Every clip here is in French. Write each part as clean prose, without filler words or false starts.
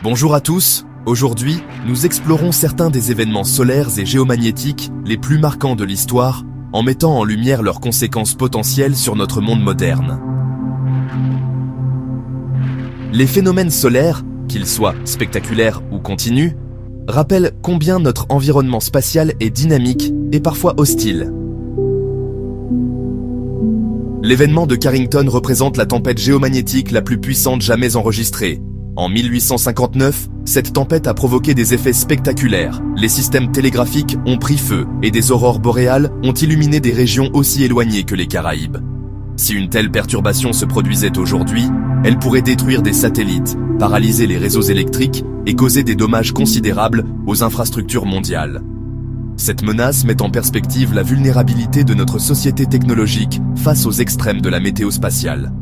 Bonjour à tous, aujourd'hui, nous explorons certains des événements solaires et géomagnétiques les plus marquants de l'histoire, en mettant en lumière leurs conséquences potentielles sur notre monde moderne. Les phénomènes solaires, qu'ils soient spectaculaires ou continus, rappellent combien notre environnement spatial est dynamique et parfois hostile. L'événement de Carrington représente la tempête géomagnétique la plus puissante jamais enregistrée. En 1859, cette tempête a provoqué des effets spectaculaires. Les systèmes télégraphiques ont pris feu et des aurores boréales ont illuminé des régions aussi éloignées que les Caraïbes. Si une telle perturbation se produisait aujourd'hui, elle pourrait détruire des satellites, paralyser les réseaux électriques et causer des dommages considérables aux infrastructures mondiales. Cette menace met en perspective la vulnérabilité de notre société technologique face aux extrêmes de la météo spatiale.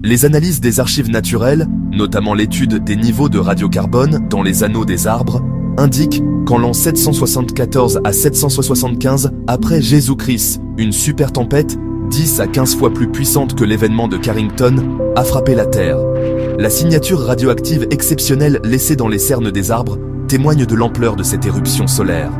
Les analyses des archives naturelles, notamment l'étude des niveaux de radiocarbone dans les anneaux des arbres, indiquent qu'en l'an 774 à 775 après Jésus-Christ, une super tempête, 10 à 15 fois plus puissante que l'événement de Carrington, a frappé la Terre. La signature radioactive exceptionnelle laissée dans les cernes des arbres témoigne de l'ampleur de cette éruption solaire.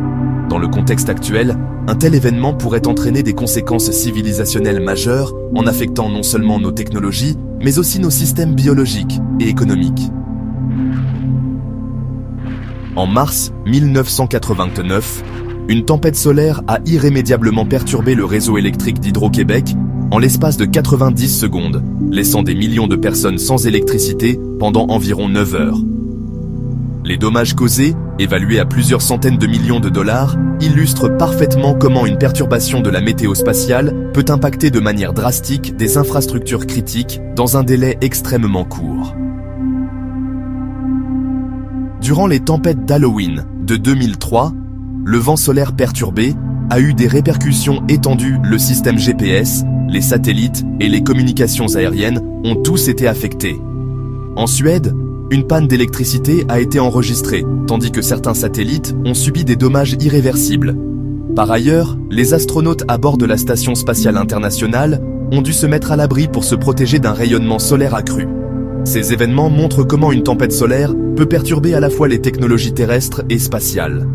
Dans le contexte actuel, un tel événement pourrait entraîner des conséquences civilisationnelles majeures en affectant non seulement nos technologies, mais aussi nos systèmes biologiques et économiques. En mars 1989, une tempête solaire a irrémédiablement perturbé le réseau électrique d'Hydro-Québec en l'espace de 90 secondes, laissant des millions de personnes sans électricité pendant environ 9 heures. Les dommages causés, évalués à plusieurs centaines de millions de dollars, illustrent parfaitement comment une perturbation de la météo spatiale peut impacter de manière drastique des infrastructures critiques dans un délai extrêmement court. Durant les tempêtes d'Halloween de 2003, le vent solaire perturbé a eu des répercussions étendues. Le système GPS, les satellites et les communications aériennes ont tous été affectés. En Suède, une panne d'électricité a été enregistrée, tandis que certains satellites ont subi des dommages irréversibles. Par ailleurs, les astronautes à bord de la Station spatiale internationale ont dû se mettre à l'abri pour se protéger d'un rayonnement solaire accru. Ces événements montrent comment une tempête solaire peut perturber à la fois les technologies terrestres et spatiales.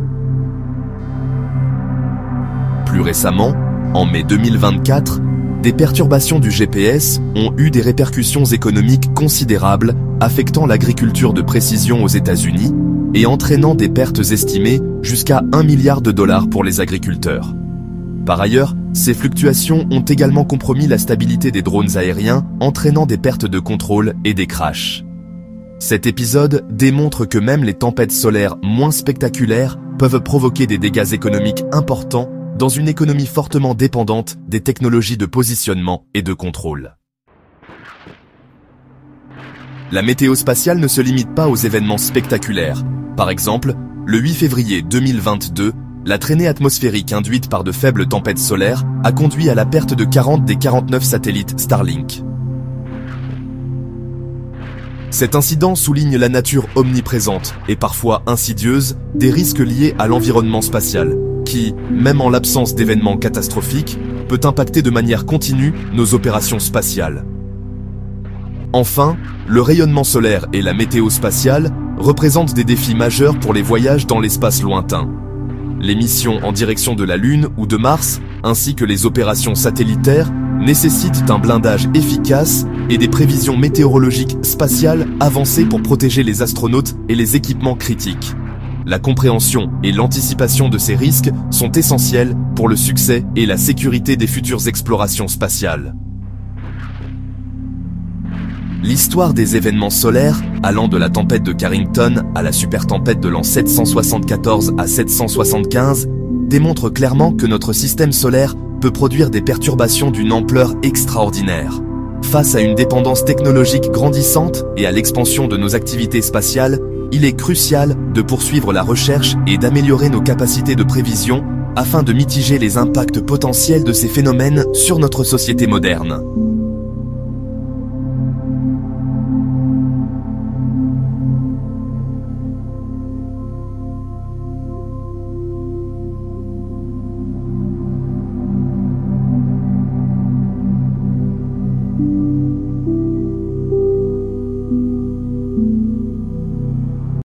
Plus récemment, en mai 2024, des perturbations du GPS ont eu des répercussions économiques considérables, affectant l'agriculture de précision aux États-Unis et entraînant des pertes estimées jusqu'à 1 milliard de dollars pour les agriculteurs. Par ailleurs, ces fluctuations ont également compromis la stabilité des drones aériens, entraînant des pertes de contrôle et des crashs. Cet épisode démontre que même les tempêtes solaires moins spectaculaires peuvent provoquer des dégâts économiques importants dans une économie fortement dépendante des technologies de positionnement et de contrôle. La météo spatiale ne se limite pas aux événements spectaculaires. Par exemple, le 8 février 2022, la traînée atmosphérique induite par de faibles tempêtes solaires a conduit à la perte de 40 des 49 satellites Starlink. Cet incident souligne la nature omniprésente et parfois insidieuse des risques liés à l'environnement spatial, qui, même en l'absence d'événements catastrophiques, peut impacter de manière continue nos opérations spatiales. Enfin, le rayonnement solaire et la météo spatiale représentent des défis majeurs pour les voyages dans l'espace lointain. Les missions en direction de la Lune ou de Mars, ainsi que les opérations satellitaires, nécessitent un blindage efficace et des prévisions météorologiques spatiales avancées pour protéger les astronautes et les équipements critiques. La compréhension et l'anticipation de ces risques sont essentielles pour le succès et la sécurité des futures explorations spatiales. L'histoire des événements solaires, allant de la tempête de Carrington à la super tempête de l'an 774 à 775, démontre clairement que notre système solaire peut produire des perturbations d'une ampleur extraordinaire. Face à une dépendance technologique grandissante et à l'expansion de nos activités spatiales, il est crucial de poursuivre la recherche et d'améliorer nos capacités de prévision afin de mitiger les impacts potentiels de ces phénomènes sur notre société moderne.